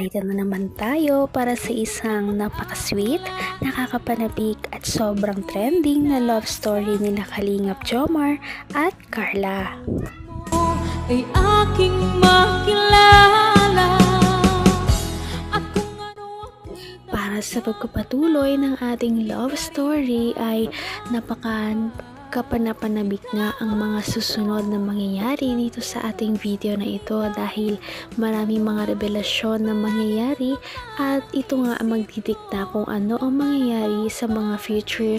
narito na naman tayo para sa isang napaka-sweet, nakakapanabik at sobrang trending na love story nila Kalingap Jomar at Carla. Ay aking makilala. Para sa pagpapatuloy ng ating love story ay napaka-kapanapanabik nga ang mga susunod na mangyayari dito sa ating video na ito dahil maraming mga revelasyon na mangyayari at ito nga ang magdidikta kung ano ang mangyayari sa mga future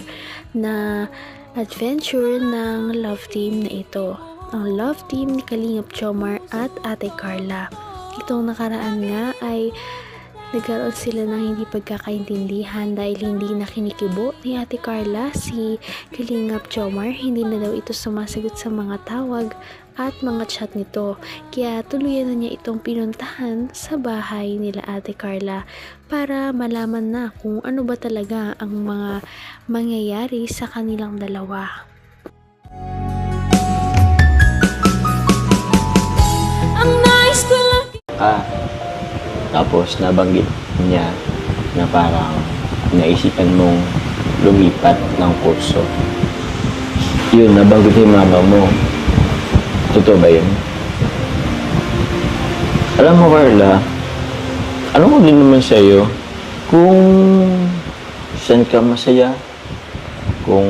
na adventure ng love team na ito. Ang love team ni Kalingap Jomar at Ate Carla. Itong nakaraan nga ay nagkaroon sila ng hindi pagkakaintindihan dahil hindi na kinikibo ni Ate Carla si Kalingap Jomar. Hindi na daw ito sumasagot sa mga tawag at mga chat nito. Kaya tuluyan na niya itong pinuntahan sa bahay nila Ate Carla para malaman na kung ano ba talaga ang mga mangyayari sa kanilang dalawa. Tapos nabanggit niya na parang naisipan mong lumipat ng kurso. Yun, nabanggit yung mama mo. Totoo ba yun? Alam mo, Carla, ano ko din naman sa'yo, kung saan ka masaya, kung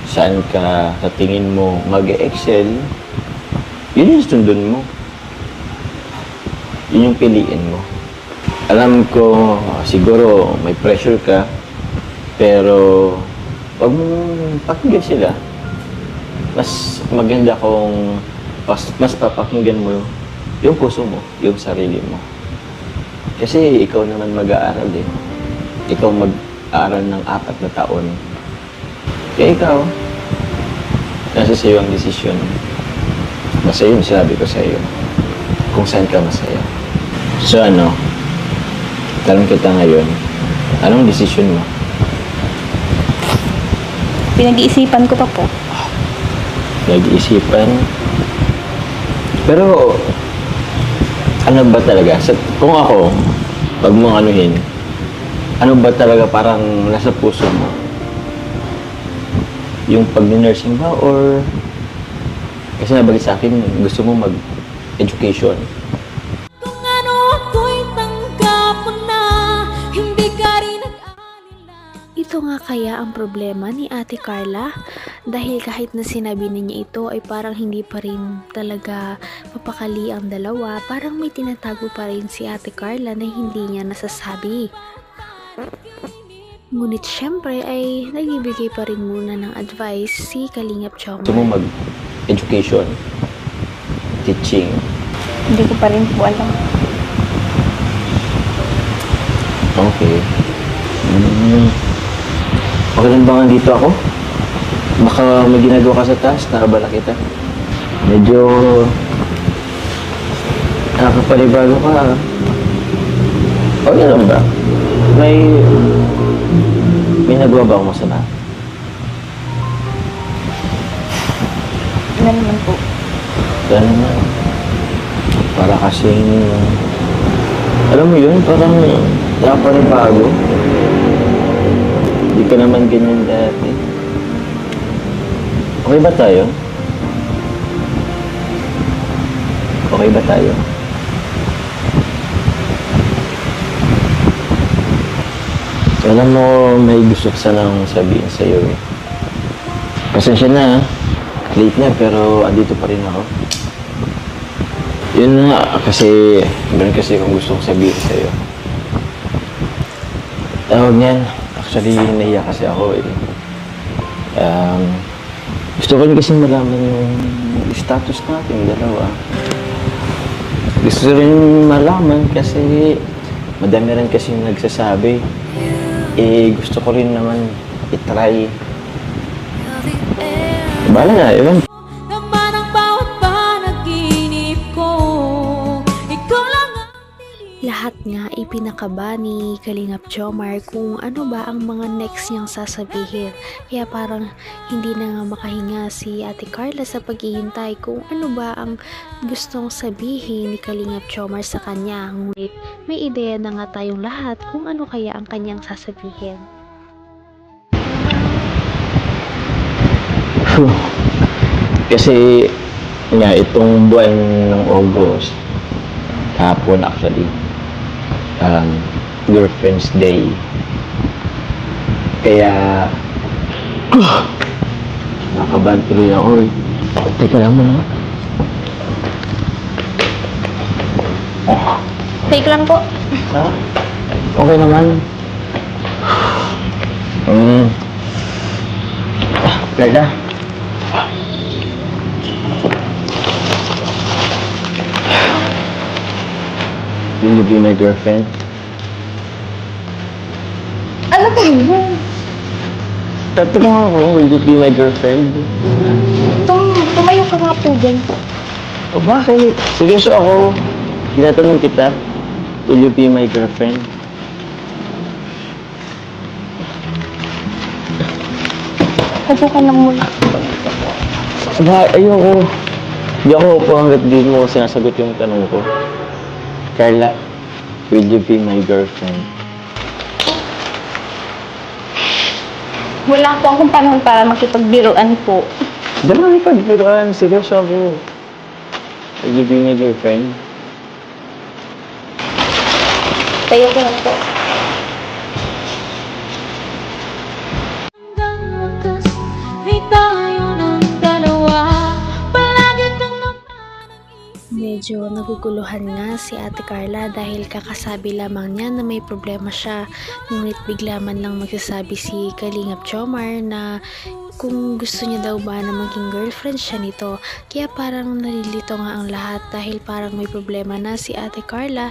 saan ka sa tingin mo mag-excel, yun yung sundon mo. Yun yung piliin mo. Alam ko, siguro may pressure ka, pero wag mong pakinggan sila. Mas maganda kung mas papakinggan mo yung puso mo, yung sarili mo. Kasi ikaw naman mag-aaral eh. Ikaw mag-aaral ng 4 na taon. Kaya ikaw, nasa sa'yo ang desisyon. Basta yun sinabi ko sa'yo. Kung saan ka masaya. So ano, tanong kita ngayon, anong desisyon mo? Pinag-iisipan ko pa po. Nag-iisipan? Pero, ano ba talaga? Kung ako, pag mo anuhin, ano ba talaga parang nasa puso mo? Yung pag-nursing ba or kasi nabagay sa akin, gusto mo mag-education? Kung ano ako'y tanggap mo na, hindi ka rin nag-alala. Ito nga kaya ang problema ni Ate Carla dahil kahit na sinabi niya ito ay parang hindi pa rin talaga mapakali ang dalawa, parang may tinatago pa rin si Ate Carla na hindi niya nasasabi. Ngunit syempre ay nagbibigay pa rin muna ng advice si Kalingap Jomar. Gusto mo mag-education? Teaching? Hindi ko pa rin po alam. Okay. Okay lang ba nga dito ako? Baka may ginagawa ka sa taas, nakabala kita. Medyo nakakapanibago ka. Okay lang ba? May nagawa ba akong masama? Ano naman po? Kaya naman. Para kasing alam mo yun, parang nakapanibago. Hindi ka naman ganyan dati. Okay ba tayo? Okay ba tayo? Alam mo, may gusto ko sanang sabihin sa'yo eh. Pasensya na ha. Late na pero andito pa rin ako. Yun nga, kasi meron kasi kung gusto kong sabihin sa'yo. Tawag niyan, actually nahiya kasi ako eh. Gusto ko rin kasi malaman yung status natin dalawa. Gusto rin malaman kasi madami rin kasi nagsasabi. Gusto ko rin naman itry. Bahala na, ewan. Naman ang bawat panaginip ko, ikaw lang ang lahat nga ipinakaba ni Kalingap Jomar kung ano ba ang mga next niyang sasabihin. Kaya parang hindi na nga makahinga si Ate Carla sa paghihintay kung ano ba ang gustong sabihin ni Kalingap Jomar sa kanya. Ngunit may ideya na nga tayong lahat kung ano kaya ang kanyang sasabihin. Kasi nga itong buwan ng August, hapon actually, Girlfriend's Day. Kaya nakabahan tuloy ako eh. Teka lang muna. Take lang po. Ha? Okay naman. Carla. Will you be my girlfriend? Ano po yun? Tatanong ako, will you be my girlfriend? Tumayo ka nga po dyan. O bakit? Seryoso ako. Tinatanong kita, will you be my girlfriend? Upo ka lang muna. Ayoko. Hindi ako upo hanggat di mo sinasagot yung tanong ko. Carla, will you be my girlfriend? Wala po akong panahon para makipagbiruan po. Dala may pagbiruan. Seryoso ako. Will you be my girlfriend? Tayo ko lang po. Hanggang wakas ay tayo ng dalawa. Palagi kang Medyo naguguluhan nga si Ate Carla dahil kakasabi lamang niya na may problema siya. Ngunit bigla man lang magsasabi si Kalingap Jomar na kung gusto niya daw ba na maging girlfriend siya nito. Kaya parang nalilito nga ang lahat dahil parang may problema na si Ate Carla,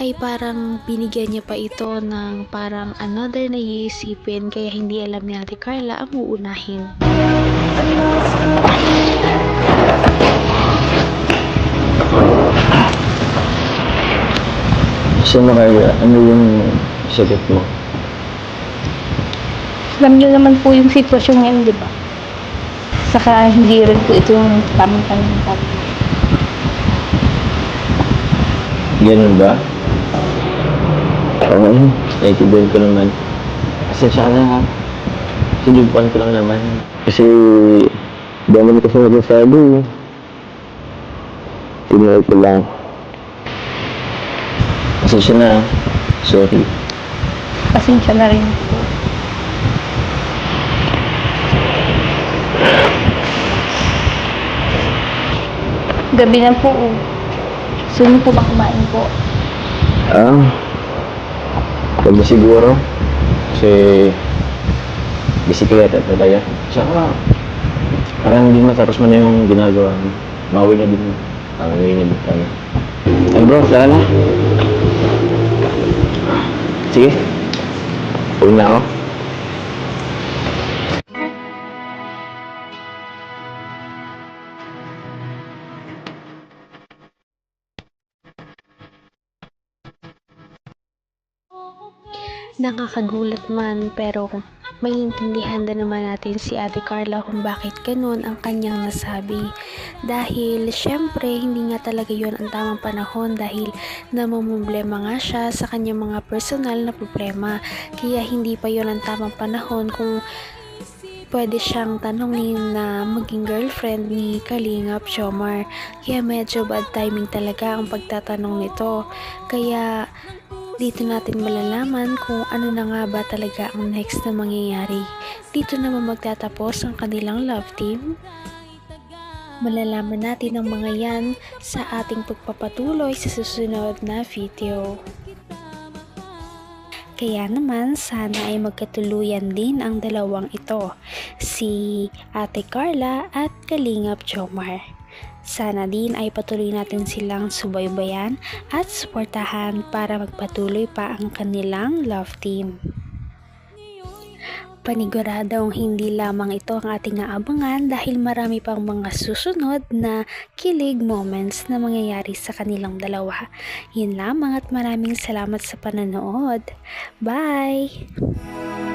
ay parang binigyan niya pa ito ng parang another na iisipin, kaya hindi alam ni Ate Carla ang uunahin. So, Carla, ano yung sagot mo? Alam niyo naman po yung sitwasyon ngayon, di ba? Saka hindi rin po ito yung tamang tanong natin. Ganun ba? Okay, naitibayin ko naman. Pasensya ka na ha. Sinubukan ko lang naman. Kasi, dami kasi nagsasabi. Tinuloy ko lang. Pasensya na. Sorry. Pasensya na rin po. Gabi na po. Gusto niyo po ba kumain po? Pag siguro. Kasi, bisikleta talaga. Tsaka, parang hindi matapos mo na yung ginagawa mo. Mauwi na din. Mauwi na din tayo. Ay bro, saka na. Sige. Uwi na ako. Nakakagulat man, pero maintindihan din naman natin si Ate Carla kung bakit ganun ang kanyang nasabi. Dahil syempre hindi nga talaga yon ang tamang panahon dahil namumblema nga siya sa kanyang mga personal na problema. Kaya hindi pa yon ang tamang panahon kung pwede siyang tanongin na maging girlfriend ni Kalingap Jomar. Kaya medyo bad timing talaga ang pagtatanong nito. Kaya dito natin malalaman kung ano na nga ba talaga ang next na mangyayari. Dito naman magtatapos ang kanilang love team. Malalaman natin ang mga yan sa ating pagpapatuloy sa susunod na video. Kaya naman sana ay magkatuluyan din ang dalawang ito, si Ate Carla at Kalingap Jomar. Sana din ay patuloy natin silang subaybayan at suportahan para magpatuloy pa ang kanilang love team. Paniguradong hindi lamang ito ang ating aabangan dahil marami pang mga susunod na kilig moments na mangyayari sa kanilang dalawa. Yun lamang at maraming salamat sa panonood. Bye!